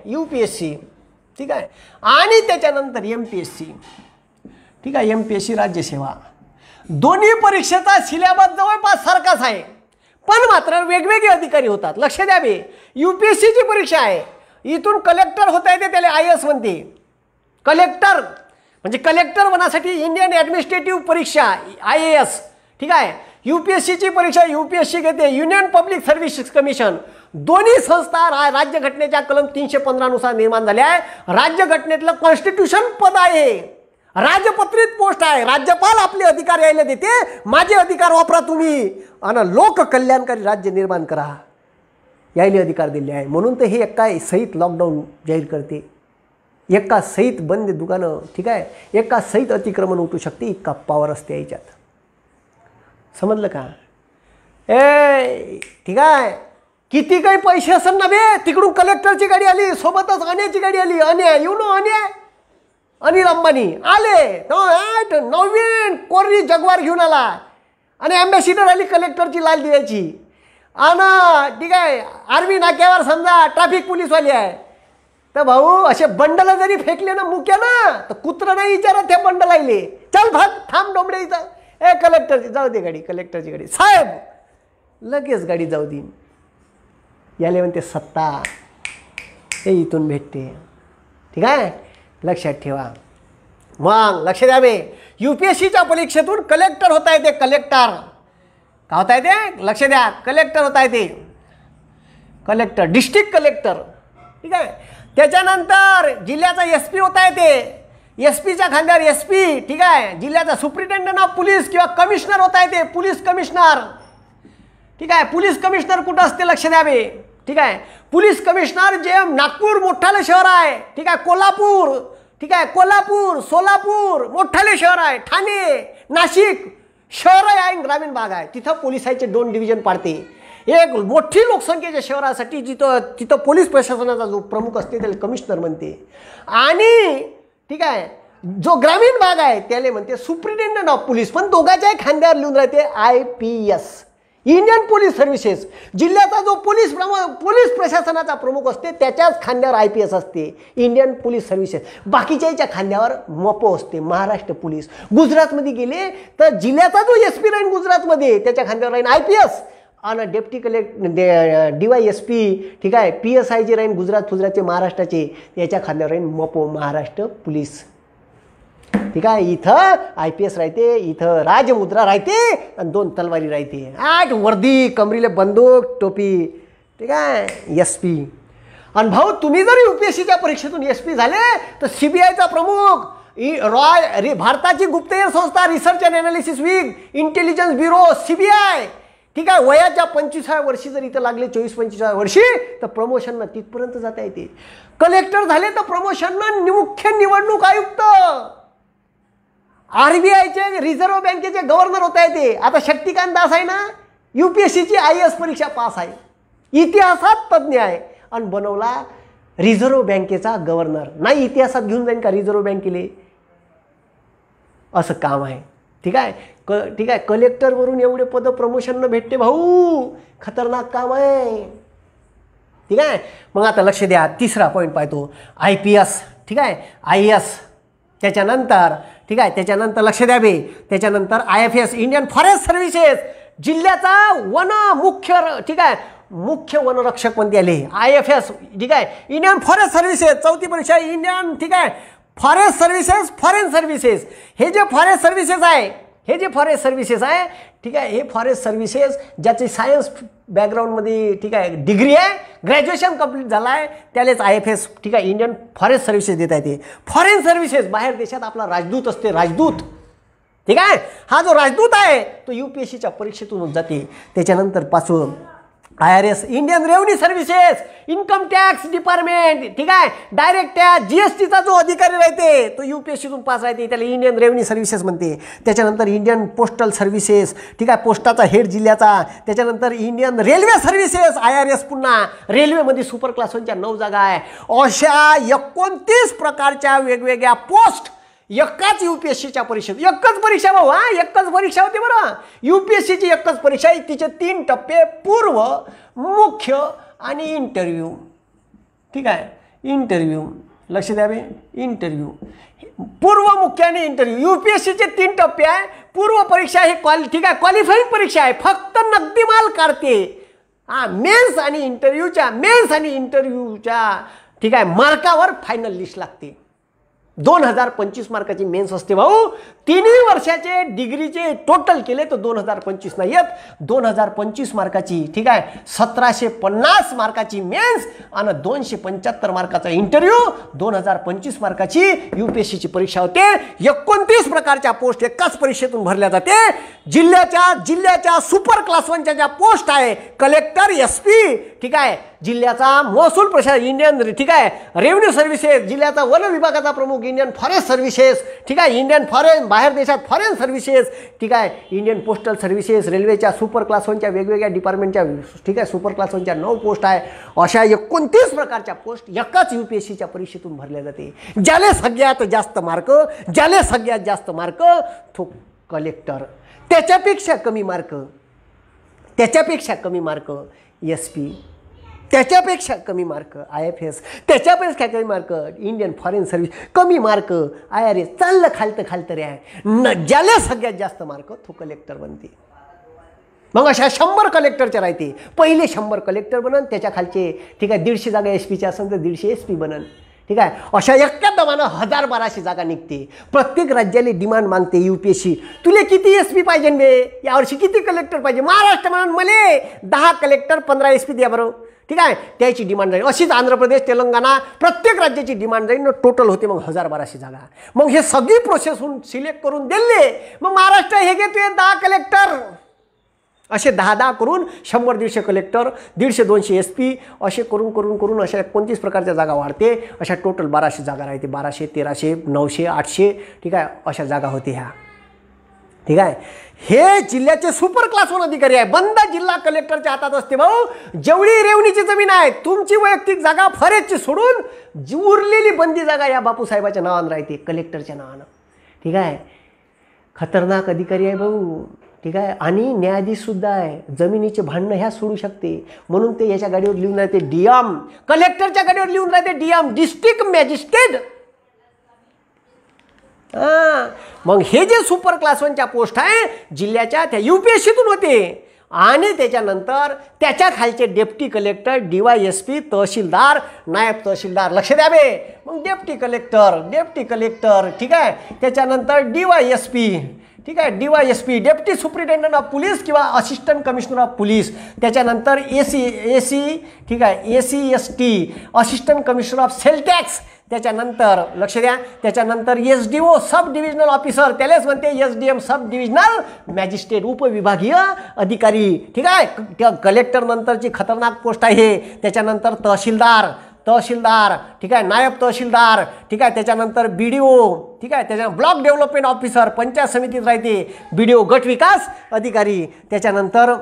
UPSC, ठीक आहे, आणि त्याच्यानंतर MPSC, ठीक आहे, MPSC राज्यसेवा. दोन्ही परीक्षेचा सिलेबस जवळपास सारखाच आहे, पण मात्र वेगवेगळे अधिकारी होतात. लक्ष द्यावे, UPSC ची परीक्षा आहे, इथून कलेक्टर होता येते, त्याला IAS म्हणते. कलेक्टर म्हणजे कलेक्टर होण्यासाठी इंडियन ॲडमिनिस्ट्रेटिव्ह परीक्षा IAS, ठीक आहे. UPSC ची परीक्षा UPSC घेते, युनियन पब्लिक सर्व्हिसेस कमिशन. दोन्ही संस्था राज्यघटनेच्या कलम 315 नुसार निर्माण झाल्या आहे. राज्यघटनेतलं कॉन्स्टिट्यूशन पद आहे, राजपत्रित पोस्ट आहे. राज्यपाल आपले अधिकार यायला देते, माझे अधिकार वापरा तुम्ही आणि लोक कल्याणकारी राज्य निर्माण करा, यायले अधिकार दिले आहे. म्हणून तर हे एका सहित लॉकडाऊन जाहीर करते, एका सहित बंद दुकानं, ठीक आहे, एका सहित अतिक्रमण उठू शकते, इतका पॉवर असते याच्यात. समजलं का? ठीक आहे, किती काही पैसे असेल ना बे, तिकडून कलेक्टरची गाडी आली, सोबतच अनियाची गाडी आली. अनिया अनिया अनिल अंबानी आले, नवीन कोरडी जगवार घेऊन आला आणि अँबॅसिडर आली कलेक्टरची लाल दिव्याची. आणि ठीक आहे, आर्मी नाक्यावर समजा ट्रॅफिक पोलीसवाली आहे, तर भाऊ असे बंडल जरी फेकले ना मुक्यानं, तर कुत्र नाही विचारत ते बंडल आले, चल भाग थांब डोंबडे इथं, कलेक्टरची जाऊ दे गाडी, कलेक्टरची गाडी, साहेब लगेच गाडी जाऊ दे. याले म्हणते सत्ता, हे इथून भेटते. ठीक आहे, लक्षात ठेवा. मग लक्ष द्यावे, UPSCच्या परीक्षेतून कलेक्टर होता येते. कलेक्टर का होता येते? लक्ष द्या, कलेक्टर होता येते, कलेक्टर, डिस्ट्रिक्ट कलेक्टर. ठीक आहे, त्याच्यानंतर जिल्ह्याचा SP होता येते. SP च्या खांद्यावर SP, ठीक आहे, जिल्ह्याचा सुप्रिटेंडंट ऑफ पोलीस किंवा कमिशनर होता येते, पोलीस कमिशनर. ठीक आहे, पोलीस कमिशनर कुठं असते? लक्ष द्यावे. ठीक आहे, पोलीस कमिशनर जे नागपूर मोठाले शहर आहे, ठीक आहे, कोल्हापूर, ठीक आहे, कोल्हापूर, सोलापूर मोठाले शहर आहे, ठाणे, नाशिक शहर आहे, ग्रामीण भाग आहे, तिथं पोलिसाचे 2 डिव्हिजन पाडते. एक मोठी लोकसंख्येच्या शहरासाठी तिथं पोलीस प्रशासनाचा जो प्रमुख असते त्याला कमिशनर म्हणते. आणि ठीक आहे, जो ग्रामीण भाग आहे त्याला म्हणते सुप्रिटेंडंट ऑफ पोलीस. पण दोघांच्याही खांद्यावर लिहून राहते IPS, इंडियन पोलीस सर्व्हिसेस. जिल्ह्याचा जो पोलीस प्रशासनाचा प्रमुख असते त्याच्याच खांद्यावर IPS असते, इंडियन पोलीस सर्व्हिसेस. बाकीच्याच्या खांद्यावर MOPO असते, महाराष्ट्र पोलीस. गुजरातमध्ये गेले तर जिल्ह्याचा जो SP राहील गुजरातमध्ये त्याच्या खांद्यावर राहील IPS, आणि डेप्टी DYSP, ठीक आहे, PSI जे राहील गुजरातचे महाराष्ट्राचे त्याच्या खांद्यावर राहील MOPO, महाराष्ट्र पोलीस. ठीक आहे, इथं IPS राहते, इथं राजमुद्रा राहते आणि 2 तलवारी राहते, 8 वर्दी, कमरीले बंदूक, टोपी. ठीक आहे, SP. आणि भाऊ तुम्ही जर UPSCच्या परीक्षेतून SP झाले तर CBIचा प्रमुख, भारताची गुप्तहेर संस्था, research and analysis wing, intelligence bureau, CBI. ठीक आहे, वयाच्या 25व्या वर्षी जर इथं लागले, 24-25व्या वर्षी, तर प्रमोशननं तिथपर्यंत जाता येते. कलेक्टर झाले तर प्रमोशननं मुख्य निवडणूक आयुक्त, RBIचे, रिझर्व्ह बँकेचे गव्हर्नर होता येते. आता शक्तिकांत दास आहे ना, UPSCची IAS परीक्षा पास आहे, इतिहासात तज्ज्ञ आहे, आणि बनवला रिझर्व्ह बँकेचा गव्हर्नर. नाही इतिहासात घेऊन जाईन का रिझर्व्ह बँकेले? असं काम आहे. ठीक आहे, ठीक आहे, कलेक्टरवरून एवढे पद प्रमोशन भेटते भाऊ, खतरनाक काम आहे. ठीक आहे, मग आता लक्ष द्या, तिसरा पॉईंट पाहतो IPS. ठीक आहे, IAS. त्याच्यानंतर ठीक आहे, त्याच्यानंतर लक्ष द्यावे, त्याच्यानंतर IFS, इंडियन फॉरेस्ट सर्व्हिसेस. जिल्ह्याचा वन मुख्य, ठीक आहे, मुख्य वनरक्षक म्हणते आले IFS. ठीक आहे, इंडियन फॉरेस्ट सर्व्हिसेस. चौथी परीक्षा इंडियन, ठीक आहे, फॉरेस्ट सर्व्हिसेस, फॉरेन सर्व्हिसेस. हे जे फॉरेस्ट सर्व्हिसेस आहे, हे जे फॉरेस्ट सर्व्हिसेस आहे, ठीक आहे, हे फॉरेस्ट सर्व्हिसेस ज्याची सायन्स बॅकग्राऊंडमध्ये, ठीक आहे, डिग्री आहे, ग्रॅज्युएशन कंप्लीट झाला आहे, त्यालाच IFS, ठीक आहे, इंडियन फॉरेस्ट सर्व्हिसेस देता येते. फॉरेन सर्व्हिसेस, बाहेर देशात आपला राजदूत असते, राजदूत. ठीक आहे, हा जो राजदूत आहे तो UPSCच्या परीक्षेतून जाते. त्याच्यानंतर पासून IRS, Indian revenue services, income tax department. ठीक आहे, डायरेक्ट टॅक्स, GSTचा जो अधिकारी राहते तो UPSCतून पास राहते, त्याला इंडियन रेव्हन्यू सर्व्हिसेस म्हणते. त्याच्यानंतर इंडियन पोस्टल सर्व्हिसेस, ठीक आहे, पोस्टाचा हेड जिल्ह्याचा. त्याच्यानंतर इंडियन रेल्वे सर्व्हिसेस, IRS. पुन्हा रेल्वेमध्ये सुपर क्लास 1च्या 9 जागा आहे. अशा 29 प्रकारच्या वेगवेगळ्या पोस्ट एकाच UPSCच्या परीक्षेत. एकच परीक्षा भाऊ, हा एकच परीक्षा होती बरं. UPSCची एकच परीक्षा, तिचे 3 टप्पे, पूर्व, मुख्य आणि इंटरव्ह्यू. ठीक आहे, इंटरव्ह्यू, लक्ष द्यावे, इंटरव्ह्यू, पूर्व मुख्याने इंटरव्ह्यू, UPSCचे 3 टप्पे आहे. पूर्व परीक्षा ही ठीक आहे, क्वालिफाईंग परीक्षा आहे, फक्त नगदी माल काढते. मेन्स आणि इंटरव्ह्यूच्या ठीक आहे मार्कावर फायनल लिस्ट लागते. 2025 मार्काची मेन्स असते भाऊ. 3 वर्षाचे डिग्रीचे टोटल केले तर 2025 नाही येत. 2025 मार्काची ठीक आहे 1750 मार्काची मेन्स आणि 275 मार्काचा इंटरव्ह्यू. 2025 मार्काची UPSCची परीक्षा होते. 29 प्रकारच्या पोस्ट एकाच परीक्षेतून भरल्या जाते. जिल्ह्याच्या सुपर क्लास 1च्या ज्या पोस्ट आहे कलेक्टर, SP ठीक आहे, जिल्ह्याचा महसूल प्रशासन, इंडियन ठीक आहे रेव्हेन्यू सर्व्हिसेस, जिल्ह्याचा वन विभागाचा प्रमुख, इंडियन फॉरेस्ट सर्व्हिसेस ठीक आहे, इंडियन फॉरेन बाहेर देशात फॉरेन सर्व्हिसेस ठीक आहे, इंडियन पोस्टल सर्व्हिसेस, रेल्वेच्या सुपर क्लास 1च्या वेगवेगळ्या डिपार्टमेंटच्या ठीक आहे सुपर क्लास 1च्या 9 पोस्ट आहे. अशा 29 प्रकारच्या पोस्ट एकाच UPSCच्या परीक्षेतून भरल्या जाते. ज्याला सगळ्यात जास्त मार्क तो कलेक्टर, त्याच्यापेक्षा कमी मार्क SP, त्याच्यापेक्षा कमी मार्क IFS, त्याच्यापेक्षा कमी मार्क इंडियन फॉरेन सर्व्हिस, कमी मार्क IRS, चाललं खालतं रे आहे. ज्याला सगळ्यात जास्त मार्क तो कलेक्टर बनते. मग अशा 100 कलेक्टरच्या राहते. पहिले 100 कलेक्टर बनन, त्याच्या खालचे ठीक आहे 150 जागा SPच्या असेल तर 150 SP बनन ठीक आहे. अशा एका दमानं 1200 जागा निघते. प्रत्येक राज्याला डिमांड मागते UPSC, तुले किती SP पाहिजे बे, यावर्षी किती कलेक्टर पाहिजे. महाराष्ट्र म्हणून मले 10 कलेक्टर 15 SP द्या बरं ठीक आहे, त्याची डिमांड राहील. अशीच आंध्र प्रदेश, तेलंगणा प्रत्येक राज्याची डिमांड राहील. टोटल होते मग 1200 जागा. मग हे सगळी प्रोसेस होऊन सिलेक्ट करून दिले. मग महाराष्ट्र हे घेतोय 10 कलेक्टर, असे 10 करून 100-150 कलेक्टर, 150-200 SP असे करून अशा 29 प्रकारच्या जागा वाढते. अशा टोटल 1200 जागा राहते. 1200, 1300, 900, 800 ठीक आहे अशा जागा होते ह्या ठीक आहे. हे जिल्ह्याचे सुपर क्लास 1 अधिकारी आहे. बंद जिल्हा कलेक्टरच्या हातात असते भाऊ. जेवढी रेवणीची जमीन आहे तुमची वैयक्तिक जागा फॉरेस्टची सोडून उरलेली बंदी जागा या बापूसाहेबाच्या नावानं राहते, कलेक्टरच्या नावानं ठीक आहे. खतरनाक अधिकारी आहे भाऊ ठीक आहे. आणि न्यायाधीश सुद्धा आहे. जमिनीचे भांडणं ह्या सोडू शकते म्हणून ते याच्या गाडीवर लिहून राहते DM, कलेक्टरच्या गाडीवर लिहून राहते DM, डिस्ट्रिक्ट मॅजिस्ट्रेट. मग हे जे सुपर क्लास 1च्या पोस्ट आहे जिल्ह्याच्या त्या UPSCतून होते. आणि त्याच्यानंतर त्याच्या खालचे डेप्टी कलेक्टर, DYSP, तहसीलदार, नायब तहसीलदार, लक्ष द्यावे. मग डेप्टी कलेक्टर ठीक आहे, त्याच्यानंतर DYSP ठीक आहे, DYSP deputy superintendent of police किंवा असिस्टंट कमिशनर ऑफ पोलीस, त्याच्यानंतर AC ठीक आहे, ACST assistant commissioner of sale tax, त्याच्यानंतर लक्ष द्या त्याच्यानंतर SDO सब डिव्हिजनल ऑफिसर, त्यालाच म्हणते SDM सब डिव्हिजनल मॅजिस्ट्रेट, उपविभागीय अधिकारी ठीक आहे. कलेक्टर नंतरची खतरनाक पोस्ट आहे. त्याच्यानंतर तहसीलदार ठीक आहे, नायब तहसीलदार ठीक आहे, त्याच्यानंतर BDO ठीक आहे, त्याच्या ब्लॉक डेव्हलपमेंट ऑफिसर पंचायत समितीत राहते, BDO गट विकास अधिकारी, त्याच्यानंतर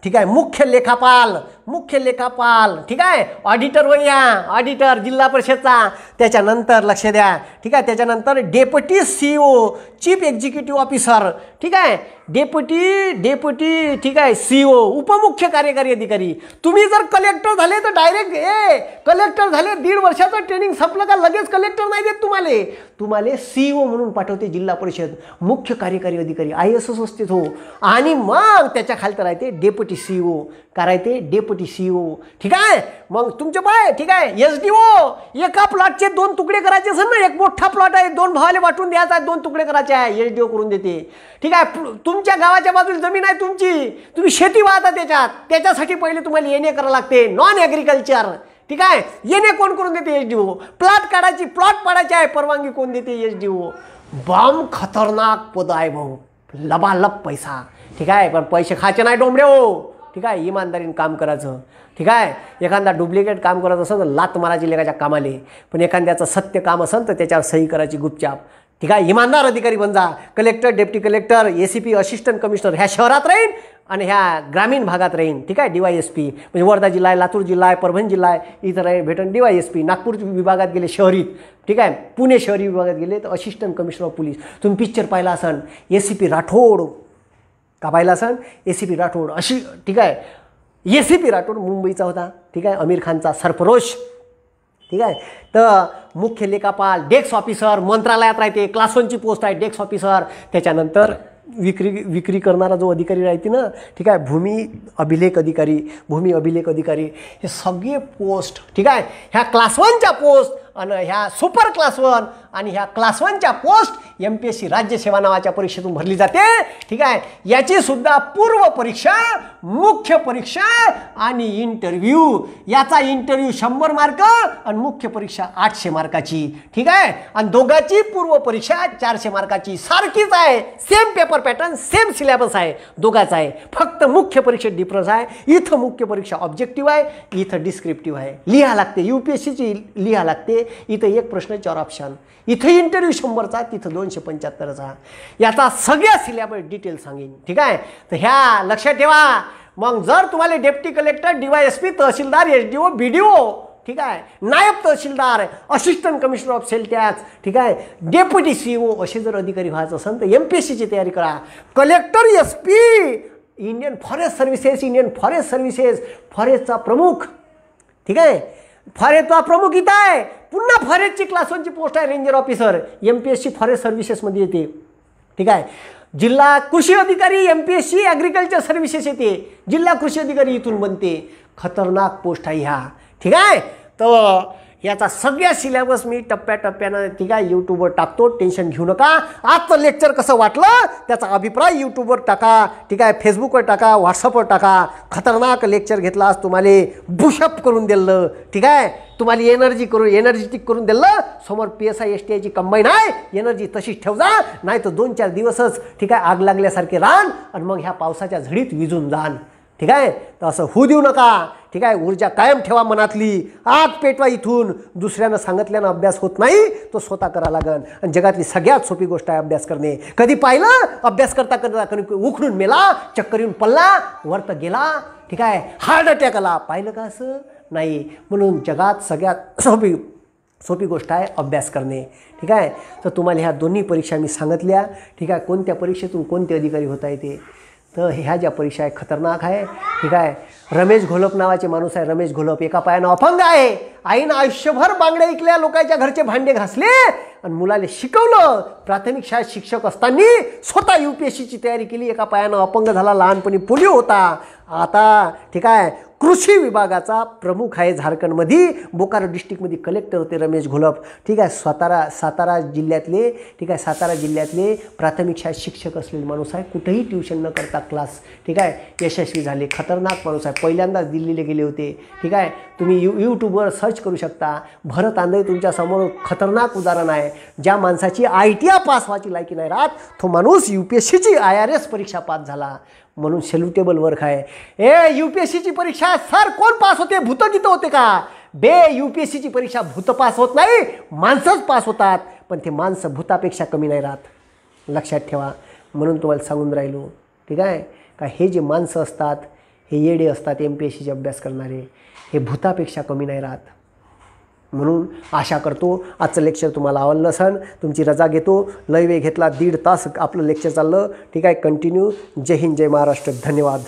ठीक आहे मुख्य लेखापाल ठीक आहे, ऑडिटर वया ऑडिटर जिल्हा परिषदचा, त्याच्यानंतर लक्ष द्या ठीक आहे, त्याच्यानंतर deputy CEO chief executive officer ठीक आहे, डेप्युटी ठीक आहे CEO उपमुख्य कार्यकारी अधिकारी. तुम्ही जर कलेक्टर झाले तर डायरेक्ट कलेक्टर झाले 1.5 वर्षाचं ट्रेनिंग संपलं का लगेच कलेक्टर नाही देत तुम्हाला CEO म्हणून पाठवते जिल्हा परिषद, मुख्य कार्यकारी अधिकारी IAS असते तो. आणि मग त्याच्या खालतं राहते डेप्युटी CEO करायते डेप्युटी CEO ठीक आहे. मग तुमचे बाय ठीक आहे SDO एका प्लॉटचे 2 तुकडे करायचे असेल ना, एक मोठा प्लॉट आहे 2 भावाले वाटून द्यायचा आहे, 2 तुकडे करायचे आहे, SDO करून देते ठीक आहे. तुमच्या गावाच्या बाजूला जमीन आहे तुमची, तुम्ही शेती वाहता त्याच्यासाठी पहिले तुम्हाला येणे करावं लागते, नॉन ॲग्रिकल्चर ठीक आहे. येणे कोण करून देते SDO. प्लॉट पाडायची आहे परवानगी कोण देते SDO. बम खतरनाक पद आहे भाऊ, लबालब पैसा ठीक आहे. पण पैसे खायचे नाही डोंबडे हो ठीक आहे, इमानदारीने काम करायचं ठीक आहे. एखादा डुप्लिकेट काम करत असेल तर लात मारायची लेखाच्या कामाले, पण एखाद्याचं सत्य काम असेल तर त्याच्यावर सही करायची गुपचाप ठीक आहे. इमानदार अधिकारी बन जा. Collector, deputy collector, ACP assistant commissioner ह्या शहरात राहीन आणि ह्या ग्रामीण भागात राहीन ठीक आहे. DYSP म्हणजे वर्धा जिल्हा आहे, लातूर जिल्हा आहे, परभणी जिल्हा आहे, इथं राहील भेटन DYSP. नागपूर विभागात गेले शहरीत ठीक आहे, पुणे शहरी विभागात गेले तर असिस्टंट कमिशनर ऑफ पोलीस. तुम्ही पिक्चर पाहिला असाल ACP राठोड का पाहिला असाल, ACP राठोड अशी ठीक आहे. ACP राठोड मुंबईचा होता ठीक आहे, आमिर खानचा सरफरोश ठीक आहे. तर मुख्य लेखापाल, डेस्क ऑफिसर मंत्रालयात राहते, क्लास 1ची पोस्ट आहे डेस्क ऑफिसर. त्याच्यानंतर विक्री करणारा जो अधिकारी राहते ना, ठीक आहे, भूमी अभिलेख अधिकारी, हे सगळे पोस्ट, ठीक आहे, ह्या क्लास 1च्या पोस्ट आणि ह्या सुपर क्लास 1 आणि ह्या क्लास 1च्या पोस्ट MPSC राज्यसेवा नावाच्या परीक्षेतून भरली जाते. ठीक आहे. याची सुद्धा पूर्व परीक्षा, मुख्य परीक्षा आणि इंटरव्ह्यू. याचा इंटरव्ह्यू 100 मार्क आणि मुख्य परीक्षा 800 मार्काची. ठीक आहे. आणि दोघांची पूर्व परीक्षा 400 मार्काची. सारखीच आहे, same paper pattern, same syllabus आहे, दोघांचा आहे. फक्त मुख्य परीक्षेत डिफरन्स आहे. इथं मुख्य परीक्षा ऑब्जेक्टिव्ह आहे, इथं डिस्क्रिप्टिव्ह आहे. लिहा लागते, UPSCची लिहा लागते. इथं एक प्रश्न 4 ऑप्शन. इथं इंटरव्ह्यू 100चा, तिथं 275चा. याचा सगळ्या सिलेबस डिटेल सांगेन. ठीक आहे. तर ह्या लक्षात ठेवा. मग जर तुम्हाला deputy collector, DYSP, tehsildar, SDO, BDO, ठीक आहे, naib tehsildar, assistant commissioner of sale tax, ठीक आहे, डेप्युटी CEO असे जर अधिकारी व्हायचं असेल तर MPSCची तयारी करा. Collector, SP, Indian forest services, फॉरेस्टचा प्रमुख. ठीक आहे. फॉरेस्टचा प्रमुख इथं आहे. पुन्हा फॉरेस्टची क्लास 1ची पोस्ट आहे, रेंजर ऑफिसर. MPSC फॉरेस्ट सर्व्हिसेसमध्ये येते. ठीक आहे. जिल्हा कृषी अधिकारी MPSC ॲग्रिकल्चर सर्व्हिसेस येते. जिल्हा कृषी अधिकारी इथून बनते. खतरनाक पोस्ट आहे ह्या. ठीक आहे. तर याचा सगळ्या सिलेबस मी टप्प्याटप्प्यानं, ठीक आहे, यूट्यूबवर टाकतो. टेन्शन घेऊ नका. आजचं लेक्चर कसं वाटलं त्याचा अभिप्राय यूट्यूबवर टाका. ठीक आहे. फेसबुकवर टाका, व्हॉट्सअपवर टाका. खतरनाक लेक्चर घेतला, आज तुम्हाला बुशअप करून दिलं. ठीक आहे. तुम्हाला एनर्जेटिक करून दिलं. समोर PSI STIची कंबाईन आहे. एनर्जी तशीच ठेव जा, नाही तर 2-4 दिवसच, ठीक आहे, आग लागल्यासारखे रान आणि मग ह्या पावसाच्या झडीत विजून जाण. ठीक आहे. तर असं होऊ देऊ नका. ठीक आहे. ऊर्जा कायम ठेवा मनातली. आग पेटवा. इथून दुसऱ्यानं सांगितल्यानं अभ्यास होत नाही, तो स्वतः करा लागन. आणि जगातली सगळ्यात सोपी गोष्ट आहे अभ्यास करणे. कधी पाहिलं अभ्यास करता उखडून मेला, चक्कर येऊन पडला, वर तर गेला. ठीक आहे. हार्ट अटॅक आला, पाहिलं का? असं नाही. म्हणून जगात सगळ्यात सोपी गोष्ट आहे अभ्यास करणे. ठीक आहे. तर तुम्हाला ह्या दोन्ही परीक्षा मी सांगितल्या. ठीक आहे. कोणत्या परीक्षेतून कोणते अधिकारी होता येते. तर ह्या ज्या परीक्षा आहे खतरनाक आहे. ठीक आहे. रमेश घोलप नावाचे माणूस आहे. रमेश घोलप एका पायानं अपंग आहे. आईनं आयुष्यभर बांगड्या ऐकल्या, लोकांच्या घरचे भांडे घासले आणि मुलाला शिकवलं. प्राथमिक शाळेत शिक्षक असताना स्वतः UPSCची तयारी केली. एका पायानं अपंग झाला, लहानपणी पोलिओ होता. आता ठीक आहे, कृषी विभागाचा प्रमुख आहे झारखंडमध्ये. बोकारो डिस्ट्रिक्टमध्ये कलेक्टर होते रमेश घोलप. ठीक आहे. सातारा जिल्ह्यातले, ठीक आहे, सातारा जिल्ह्यातले प्राथमिक शाळेत शिक्षक असलेले माणूस आहे. कुठेही ट्युशन न करता क्लास, ठीक आहे, यशस्वी झाले. खतरनाक माणूस आहे. पहिल्यांदाच दिल्लीला गेले होते. ठीक आहे. तुम्ही यूट्यूबवर सर्च करू शकता. भरत आंधळे तुमच्यासमोर खतरनाक उदाहरण आहे. ज्या माणसाची ITI पास व्हायची लायकी नाही राहत, तो माणूस UPSCची IRS परीक्षा पास झाला. म्हणून सेल्युटेबल वर्क आहे. UPSCची परीक्षा सर कोण पास होते? भूतगीत होते का? UPSCची परीक्षा भूत पास होत नाही, माणसंच पास होतात. पण ते माणसं भूतापेक्षा कमी नाही राहत. लक्षात ठेवा. म्हणून तुम्हाला सांगून राहिलो. ठीक आहे. का हे जे माणसं असतात, हे येडे असतात, MPSCचे अभ्यास करणारे, हे भूतापेक्षा कमी नाही राहत. म्हणून आशा करतो आजचं लेक्चर तुम्हाला आवडलं असेल. तुमची रजा घेतो. लय वेळ घेतला, 1.5 तास आपलं लेक्चर चाललं. ठीक आहे. कंटिन्यू. जय हिंद, जय महाराष्ट्र. धन्यवाद.